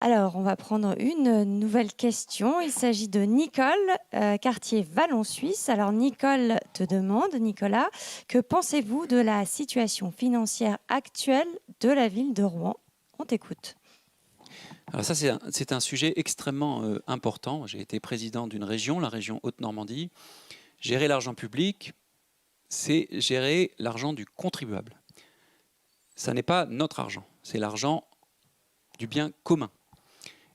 Alors, on va prendre une nouvelle question. Il s'agit de Nicole, quartier Vallon-Suisse. Alors, Nicole te demande, Nicolas, que pensez-vous de la situation financière actuelle de la ville de Rouen? On t'écoute. Alors ça, c'est un sujet extrêmement important. J'ai été président d'une région, la région Haute-Normandie. Gérer l'argent public, c'est gérer l'argent du contribuable. Ça n'est pas notre argent, c'est l'argent du bien commun.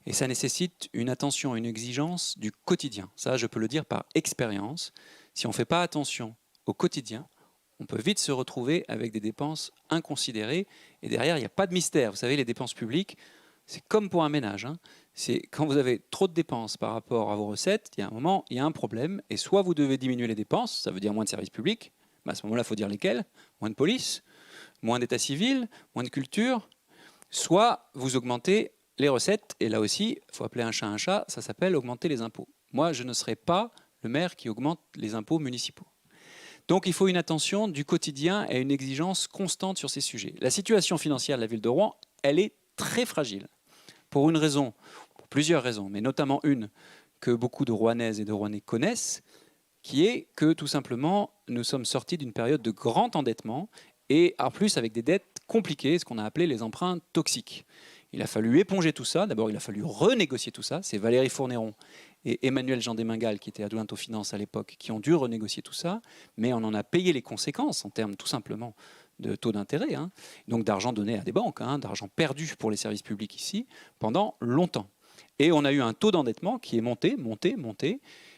Et ça nécessite une attention, une exigence du quotidien. Ça, je peux le dire par expérience. Si on ne fait pas attention au quotidien, on peut vite se retrouver avec des dépenses inconsidérées. Et derrière, il n'y a pas de mystère. Vous savez, les dépenses publiques, c'est comme pour un ménage. C'est quand vous avez trop de dépenses par rapport à vos recettes, il y a un moment, il y a un problème. Et soit vous devez diminuer les dépenses, ça veut dire moins de services publics. Mais à ce moment-là, il faut dire lesquels. Moins de police, moins d'état civil, moins de culture. Soit vous augmentez les recettes. Et là aussi, il faut appeler un chat, ça s'appelle augmenter les impôts. Moi, je ne serai pas le maire qui augmente les impôts municipaux. Donc il faut une attention du quotidien et une exigence constante sur ces sujets. La situation financière de la ville de Rouen, elle est très fragile. Pour une raison, pour plusieurs raisons, mais notamment une que beaucoup de Rouennaises et de Rouennais connaissent, qui est que tout simplement, nous sommes sortis d'une période de grand endettement et en plus avec des dettes compliquées, ce qu'on a appelé les emprunts toxiques. Il a fallu éponger tout ça. D'abord, il a fallu renégocier tout ça. C'est Valérie Fournéron et Emmanuel Jean Desmingal, qui étaient adjointes aux finances à l'époque, qui ont dû renégocier tout ça. Mais on en a payé les conséquences en termes tout simplement de taux d'intérêt, donc d'argent donné à des banques, d'argent perdu pour les services publics ici, pendant longtemps. Et on a eu un taux d'endettement qui est monté,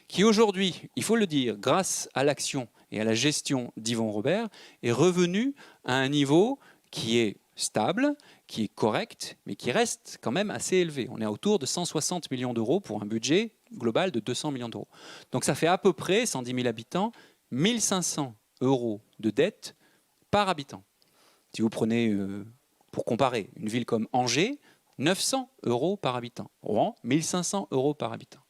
qui aujourd'hui, il faut le dire, grâce à l'action et à la gestion d'Yvon Robert, est revenu à un niveau qui est stable, qui est correct, mais qui reste quand même assez élevé. On est autour de 160 millions d'euros pour un budget global de 200 millions d'euros. Donc ça fait à peu près, 110 000 habitants, 1 500 euros de dette par habitant. Si vous prenez, pour comparer, une ville comme Angers, 900 euros par habitant. Rouen, 1 500 euros par habitant.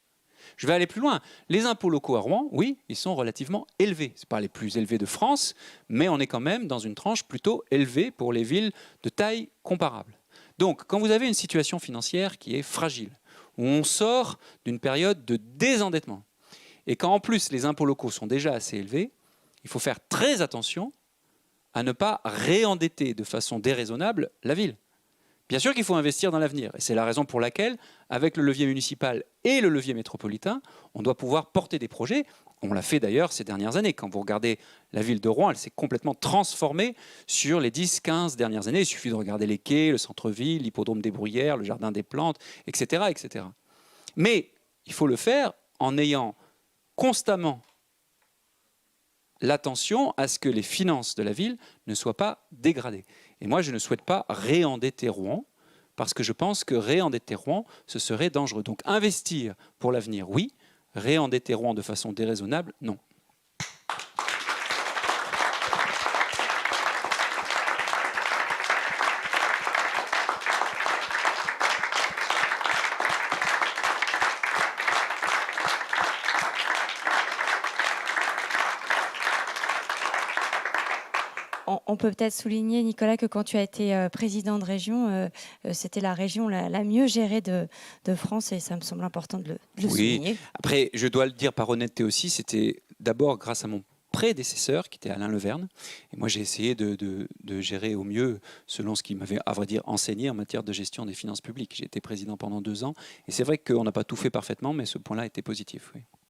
Je vais aller plus loin. Les impôts locaux à Rouen, oui, ils sont relativement élevés. Ce pas les plus élevés de France, mais on est quand même dans une tranche plutôt élevée pour les villes de taille comparable. Donc, quand vous avez une situation financière qui est fragile, où on sort d'une période de désendettement, et quand en plus les impôts locaux sont déjà assez élevés, il faut faire très attention à ne pas réendetter de façon déraisonnable la ville. Bien sûr qu'il faut investir dans l'avenir. Et c'est la raison pour laquelle, avec le levier municipal et le levier métropolitain, on doit pouvoir porter des projets. On l'a fait d'ailleurs ces dernières années. Quand vous regardez la ville de Rouen, elle s'est complètement transformée sur les 10-15 dernières années. Il suffit de regarder les quais, le centre-ville, l'hippodrome des Bruyères, le jardin des plantes, etc., etc. Mais il faut le faire en ayant constamment l'attention à ce que les finances de la ville ne soient pas dégradées. Et moi, je ne souhaite pas réendetter Rouen, parce que je pense que réendetter Rouen, ce serait dangereux. Donc investir pour l'avenir, oui. Réendetter Rouen de façon déraisonnable, non. On peut peut-être souligner, Nicolas, que quand tu as été président de région, c'était la région la mieux gérée de France et ça me semble important de le Oui, souligner. après, je dois le dire par honnêteté aussi, c'était d'abord grâce à mon prédécesseur, qui était Alain Leverne. Et moi, j'ai essayé de gérer au mieux selon ce qu'il m'avait, à vrai dire, enseigné en matière de gestion des finances publiques. J'ai été président pendant 2 ans. Et c'est vrai qu'on n'a pas tout fait parfaitement, mais ce point-là était positif. Oui.